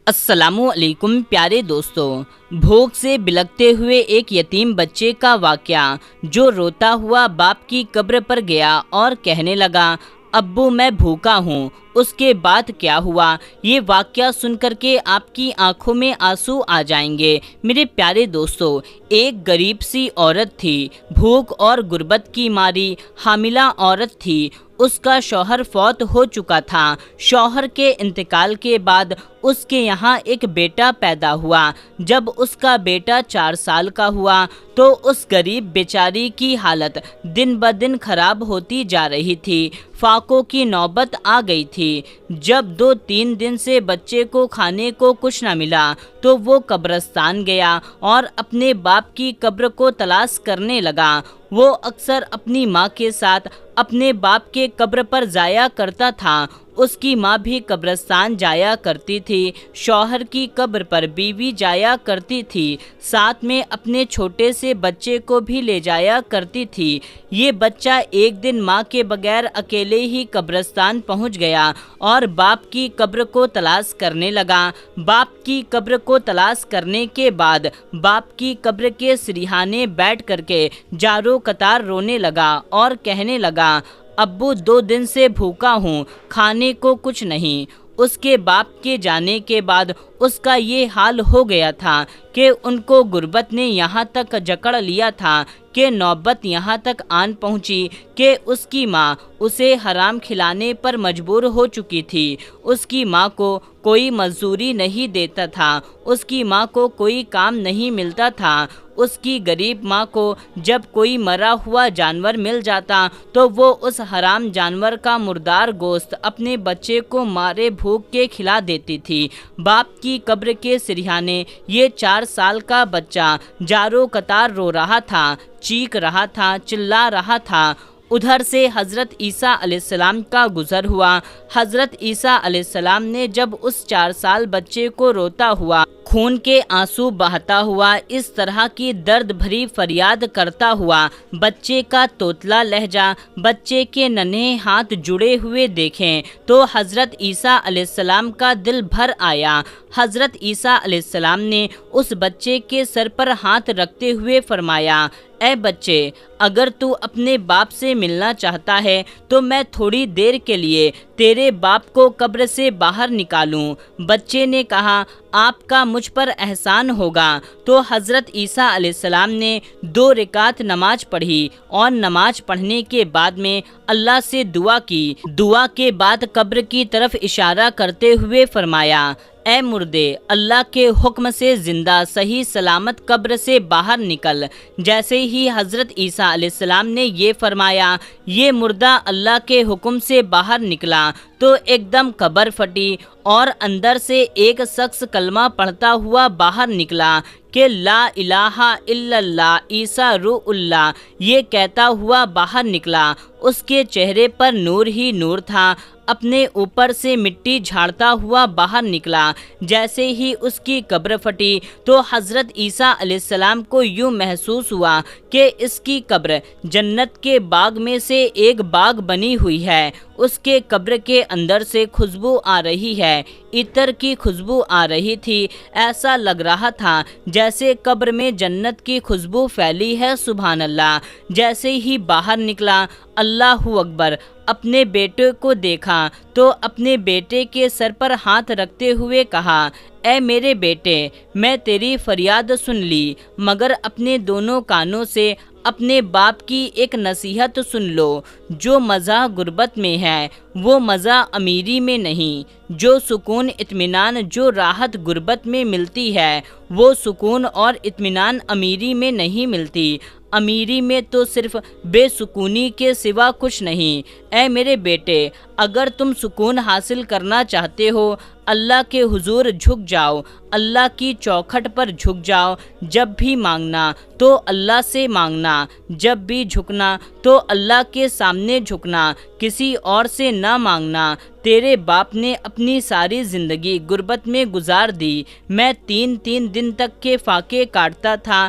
السلام علیکم پیارے دوستو، بھوک سے بلکتے ہوئے ایک یتیم بچے کا واقعہ جو روتا ہوا باپ کی قبر پر گیا اور کہنے لگا ابو میں بھوکا ہوں۔ اس کے بعد کیا ہوا، یہ واقعہ سن کر کے آپ کی آنکھوں میں آنسو آ جائیں گے۔ میرے پیارے دوستو، ایک غریب سی عورت تھی، بھوک اور غربت کی ماری حاملہ عورت تھی۔ اس کا شوہر فوت ہو چکا تھا۔ شوہر کے انتقال کے بعد اس کے یہاں ایک بیٹا پیدا ہوا۔ جب اس کا بیٹا 4 سال کا ہوا تو اس غریب بیچاری کی حالت دن بدن خراب ہوتی جا رہی تھی۔ فاقوں کی نوبت آ گئی تھی۔ جب 2-3 دن سے بچے کو کھانے کو کچھ نہ ملا تو وہ قبرستان گیا اور اپنے باپ کی قبر کو تلاش کرنے لگا۔ وہ اکثر اپنی ماں کے ساتھ اپنے باپ کے قبر پر جایا کرتا تھا۔ اس کی ماں بھی قبرستان جایا کرتی تھی، شوہر کی قبر پر بیوی جایا کرتی تھی، ساتھ میں اپنے چھوٹے سے بچے کو بھی لے جایا کرتی تھی۔ یہ بچہ ایک دن ماں کے بغیر اکیلے ہی قبرستان پہنچ گیا اور باپ کی قبر کو تلاش کرنے لگا۔ باپ کی قبر کو تلاش کرنے کے بعد باپ کی قبر کے سریحانے بیٹھ کر کے جارو قطار رونے لگا اور کہنے لگا ابو 2 دن سے بھوکا ہوں، کھانے کو کچھ نہیں۔ اس کے باپ کے جانے کے بعد اس کا یہ حال ہو گیا تھا کہ ان کو غربت نے یہاں تک جکڑ لیا تھا کہ نوبت یہاں تک آن پہنچی کہ اس کی ماں اسے حرام کھلانے پر مجبور ہو چکی تھی۔ اس کی ماں کو کوئی مزدوری نہیں دیتا تھا، اس کی ماں کو کوئی کام نہیں ملتا تھا۔ اس کی غریب ماں کو جب کوئی مرا ہوا جانور مل جاتا تو وہ اس حرام جانور کا مردار گوشت اپنے بچے کو مارے بھوک کے کھلا دیتی تھی۔ باپ کی قبر کے سریحانے یہ 4 سال کا بچہ جارو قطار رو رہا تھا، چیخ رہا تھا، چلا رہا تھا۔ ادھر سے حضرت عیسیٰ علیہ السلام کا گزر ہوا۔ حضرت عیسیٰ علیہ السلام نے جب اس 4 سال بچے کو روتا ہوا، خون کے آنسو بہتا ہوا، اس طرح کی درد بھری فریاد کرتا ہوا بچے کا توتلا لہجہ، بچے کے ننھے ہاتھ جڑے ہوئے دیکھیں تو حضرت عیسیٰ علیہ السلام کا دل بھر آیا۔ حضرت عیسیٰ علیہ السلام نے اس بچے کے سر پر ہاتھ رکھتے ہوئے فرمایا اے بچے، اگر تو اپنے باپ سے ملنا چاہتا ہے تو میں تھوڑی دیر کے لیے تیرے باپ کو قبر سے باہر نکالوں۔ بچے نے کہا آپ کا مجھ پر احسان ہوگا۔ تو حضرت عیسیٰ علیہ السلام نے 2 رکعت نماز پڑھی اور نماز پڑھنے کے بعد میں اللہ سے دعا کی۔ دعا کے بعد قبر کی طرف اشارہ کرتے ہوئے فرمایا اے مردے، اللہ کے حکم سے زندہ صحیح سلامت قبر سے باہر نکل۔ جیسے ہی حضرت عیسیٰ علیہ السلام نے یہ فرمایا، یہ مردہ اللہ کے حکم سے باہر نکلا تو ایک دم قبر پھٹی اور اندر سے ایک شخص کلمہ پڑھتا ہوا باہر نکلا کہ لا الہ الا اللہ عیسیٰ روح اللہ، یہ کہتا ہوا باہر نکلا۔ اس کے چہرے پر نور ہی نور تھا، اپنے اوپر سے مٹی جھاڑتا ہوا باہر نکلا۔ جیسے ہی اس کی قبر پھٹی تو حضرت عیسیٰ علیہ السلام کو یوں محسوس ہوا کہ اس کی قبر جنت کے باغ میں سے ایک باغ بنی ہوئی ہے۔ اس کے قبر کے اندر سے خوشبو آ رہی ہے، عطر کی خوشبو آ رہی تھی۔ ایسا لگ رہا تھا جیسے قبر میں جنت کی خوشبو پھیلی ہے، سبحان اللہ۔ جیسے ہی باہر نکلا، اللہ اکبر، اپنے بیٹے کو دیکھا تو اپنے بیٹے کے سر پر ہاتھ رکھتے ہوئے کہا اے میرے بیٹے، میں تیری فریاد سن لی، مگر اپنے دونوں کانوں سے اپنے باپ کی ایک نصیحت سن لو۔ جو مزہ غربت میں ہے وہ مزہ امیری میں نہیں، جو سکون اطمینان جو راحت غربت میں ملتی ہے وہ سکون اور اطمینان امیری میں نہیں ملتی۔ امیری میں تو صرف بے سکونی کے سوا کچھ نہیں۔ اے میرے بیٹے، اگر تم سکون حاصل کرنا چاہتے ہو، اللہ کے حضور جھک جاؤ، اللہ کی چوکھٹ پر جھک جاؤ۔ جب بھی مانگنا تو اللہ سے مانگنا، جب بھی جھکنا تو اللہ کے سامنے جھکنا، کسی اور سے نہ مانگنا۔ تیرے باپ نے اپنی ساری زندگی غربت میں گزار دی، میں 3 دن تک کے فاقے کاٹتا تھا،